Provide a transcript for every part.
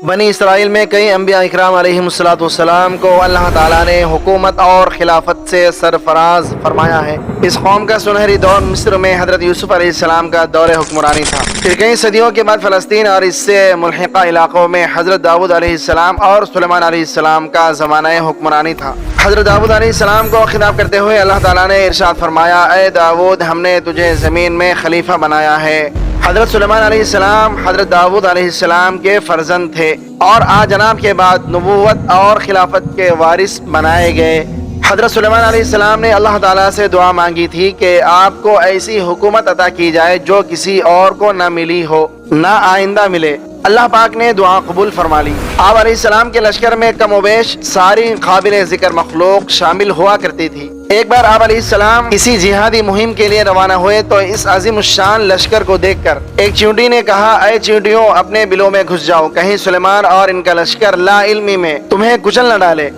بنی اسرائیل میں کئی انبیاء اکرام علیہم کو اللہ تعالیٰ نے حکومت اور خلافت سے سرفراز فرمایا ہے۔ اس قوم کا سنہری دور مصر میں حضرت یوسف علیہ السلام کا دور حکمرانی تھا۔ پھر کئی صدیوں کے بعد فلسطین اور اس سے ملحقہ علاقوں میں حضرت داؤد علیہ السلام اور سلیمان علیہ السلام کا زمانہ حکمرانی تھا۔ حضرت داؤد علیہ السلام کو خطاب کرتے ہوئے اللہ تعالیٰ نے ارشاد فرمایا، اے داؤد، ہم نے تجھے زمین میں خلیفہ بنایا ہے۔ حضرت سلیمان علیہ السلام حضرت داؤد علیہ السلام کے فرزند تھے اور جناب کے بعد نبوت اور خلافت کے وارث بنائے گئے۔ حضرت سلیمان علیہ السلام نے اللہ تعالیٰ سے دعا مانگی تھی کہ آپ کو ایسی حکومت عطا کی جائے جو کسی اور کو نہ ملی ہو، نہ آئندہ ملے۔ اللہ پاک نے دعا قبول فرما لی۔ آپ علیہ السلام کے لشکر میں کم و بیش ساری قابل ذکر مخلوق شامل ہوا کرتی تھی۔ ایک بار آپ علیہ السلام کسی جہادی مہم کے لیے روانہ ہوئے تو اس عظیم الشان لشکر کو دیکھ کر ایک چیونٹی نے کہا، اے چیونٹیوں، اپنے بلوں میں گھس جاؤ، کہیں سلیمان اور ان کا لشکر لا علمی میں تمہیں کچل نہ ڈالے۔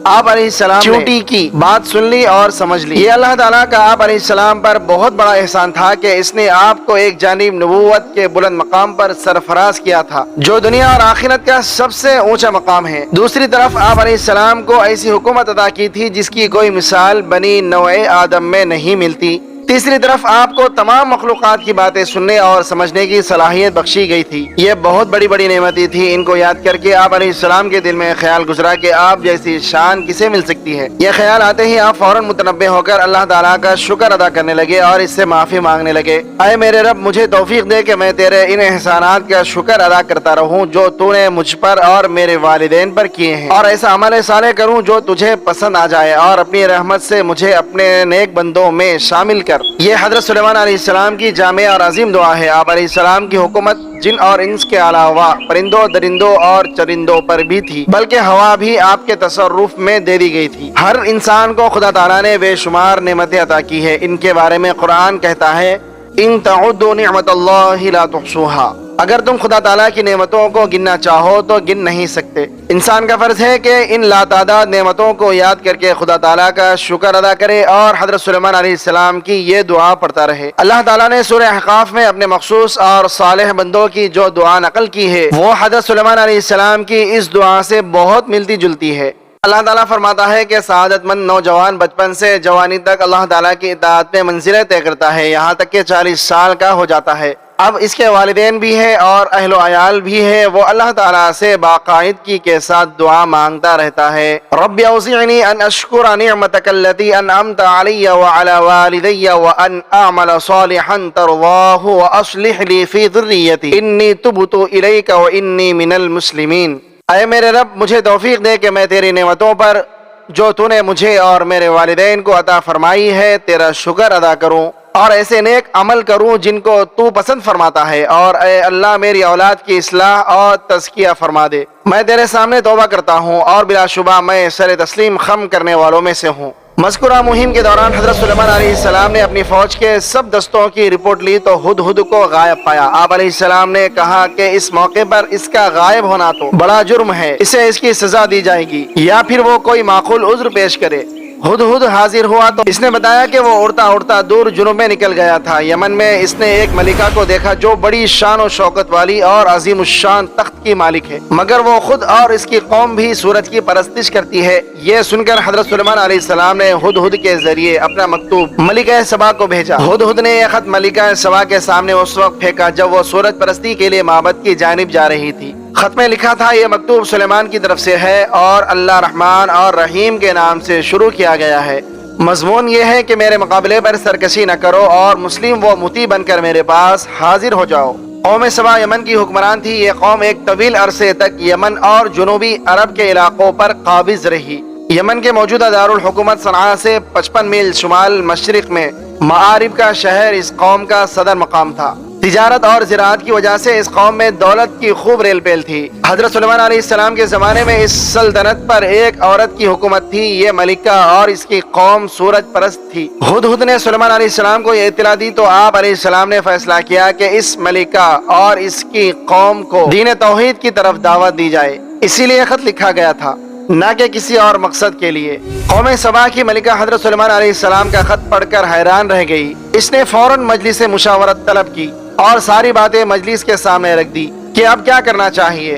آپ علیہ السلام چیونٹی کی بات سن لی اور سمجھ لی۔ یہ اللہ تعالیٰ کا آپ علیہ السلام پر بہت بڑا احسان تھا کہ اس نے آپ کو ایک جانب نبوت کے بلند مقام پر سرفراز کیا تھا جو دنیا اور آخرت کا سب سے اونچا مقام ہے۔ دوسری طرف آپ علیہ السلام کو ایسی حکومت عطا کی تھی جس کی کوئی مثال بنی نوع آدم میں نہیں ملتی۔ تیسری طرف آپ کو تمام مخلوقات کی باتیں سننے اور سمجھنے کی صلاحیت بخشی گئی تھی۔ یہ بہت بڑی بڑی نعمتیں تھی۔ ان کو یاد کر کے آپ علیہ السلام کے دل میں خیال گزرا کہ آپ جیسی شان کسے مل سکتی ہے۔ یہ خیال آتے ہی آپ فوراً متنبہ ہو کر اللہ تعالیٰ کا شکر ادا کرنے لگے اور اس سے معافی مانگنے لگے۔ اے میرے رب، مجھے توفیق دے کہ میں تیرے ان احسانات کا شکر ادا کرتا رہوں جو تو نے مجھ پر اور میرے والدین پر کیے ہیں، اور ایسا عمل صالح کروں جو تجھے پسند آ جائے، اور اپنی رحمت سے مجھے اپنے نیک بندوں میں شامل کر۔ یہ حضرت سلیمان علیہ السلام کی جامع اور عظیم دعا ہے۔ آپ علیہ السلام کی حکومت جن اور انس کے علاوہ پرندوں، درندوں اور چرندوں پر بھی تھی، بلکہ ہوا بھی آپ کے تصرف میں دے دی گئی تھی۔ ہر انسان کو خدا تعالیٰ نے بے شمار نعمتیں عطا کی ہے۔ ان کے بارے میں قرآن کہتا ہے، ان تعدوا نعمت اللہ لا تحصوها۔ اگر تم خدا تعالیٰ کی نعمتوں کو گننا چاہو تو گن نہیں سکتے۔ انسان کا فرض ہے کہ ان لاتعداد نعمتوں کو یاد کر کے خدا تعالیٰ کا شکر ادا کرے اور حضرت سلیمان علیہ السلام کی یہ دعا پڑھتا رہے۔ اللہ تعالیٰ نے سورہ احقاف میں اپنے مخصوص اور صالح بندوں کی جو دعا نقل کی ہے وہ حضرت سلیمان علیہ السلام کی اس دعا سے بہت ملتی جلتی ہے۔ اللہ تعالیٰ فرماتا ہے کہ سعادت مند نوجوان بچپن سے جوانی تک اللہ تعالیٰ کی اطاعت میں منزلیں طے کرتا ہے، یہاں تک کہ 40 سال کا ہو جاتا ہے۔ اب اس کے والدین بھی ہیں اور اہل و عیال بھی ہیں، وہ اللہ تعالیٰ سے باقاعدگی کے ساتھ دعا مانگتا رہتا ہے۔ رب اوزعنی ان اشکر نعمتک التی انعمت علی وعلی والدی وان اعمل صالحا ترضاہ واصلح لی فی ذریتی انی تبت الیک وانی من المسلمین۔ اے میرے رب، مجھے توفیق دے کہ میں تیری نعمتوں پر جو تو نے مجھے اور میرے والدین کو عطا فرمائی ہے تیرا شکر ادا کروں اور ایسے نیک عمل کروں جن کو تو پسند فرماتا ہے، اور اے اللہ میری اولاد کی اصلاح اور تزکیہ فرما دے۔ میں تیرے سامنے توبہ کرتا ہوں اور بلا شبہ میں سر تسلیم خم کرنے والوں میں سے ہوں۔ مذکورہ مہم کے دوران حضرت سلیمان علیہ السلام نے اپنی فوج کے سب دستوں کی رپورٹ لی تو ہدہد کو غائب پایا۔ آپ علیہ السلام نے کہا کہ اس موقع پر اس کا غائب ہونا تو بڑا جرم ہے، اسے اس کی سزا دی جائے گی یا پھر وہ کوئی معقول عذر پیش کرے۔ ہدہد حاضر ہوا تو اس نے بتایا کہ وہ اڑتا اڑتا دور جنوب میں نکل گیا تھا۔ یمن میں اس نے ایک ملکہ کو دیکھا جو بڑی شان و شوکت والی اور عظیم الشان تخت کی مالک ہے، مگر وہ خود اور اس کی قوم بھی سورج کی پرستش کرتی ہے۔ یہ سن کر حضرت سلیمان علیہ السلام نے ہدہد کے ذریعے اپنا مکتوب ملکہ سبا کو بھیجا۔ ہدہد نے یہ خط ملکہ سبا کے سامنے اس وقت پھینکا جب وہ سورج پرستی کے لیے معبد کی جانب جا رہی تھی۔ خط میں لکھا تھا، یہ مکتوب سلیمان کی طرف سے ہے اور اللہ رحمان اور رحیم کے نام سے شروع کیا گیا ہے۔ مضمون یہ ہے کہ میرے مقابلے پر سرکشی نہ کرو اور مسلم و مطیع بن کر میرے پاس حاضر ہو جاؤ۔ قوم سبا یمن کی حکمران تھی۔ یہ قوم ایک طویل عرصے تک یمن اور جنوبی عرب کے علاقوں پر قابض رہی۔ یمن کے موجودہ دارالحکومت صنعاء سے 55 میل شمال مشرق میں معارب کا شہر اس قوم کا صدر مقام تھا۔ تجارت اور زراعت کی وجہ سے اس قوم میں دولت کی خوب ریل پیل تھی۔ حضرت سلیمان علیہ السلام کے زمانے میں اس سلطنت پر ایک عورت کی حکومت تھی، یہ ملکہ، اور اس کی قوم سورج پرست تھی۔ ہدہد نے سلیمان علیہ السلام کو یہ اطلاع دی تو آپ علیہ السلام نے فیصلہ کیا کہ اس ملکہ اور اس کی قوم کو دین توحید کی طرف دعوت دی جائے، اسی لیے خط لکھا گیا تھا، نہ کہ کسی اور مقصد کے لیے۔ قوم سبا کی ملکہ حضرت سلیمان علیہ السلام کا خط پڑھ کر حیران رہ گئی۔ اس نے فوراً مجلس مشاورت طلب کی اور ساری باتیں مجلس کے سامنے رکھ دی کہ اب کیا کرنا چاہیے۔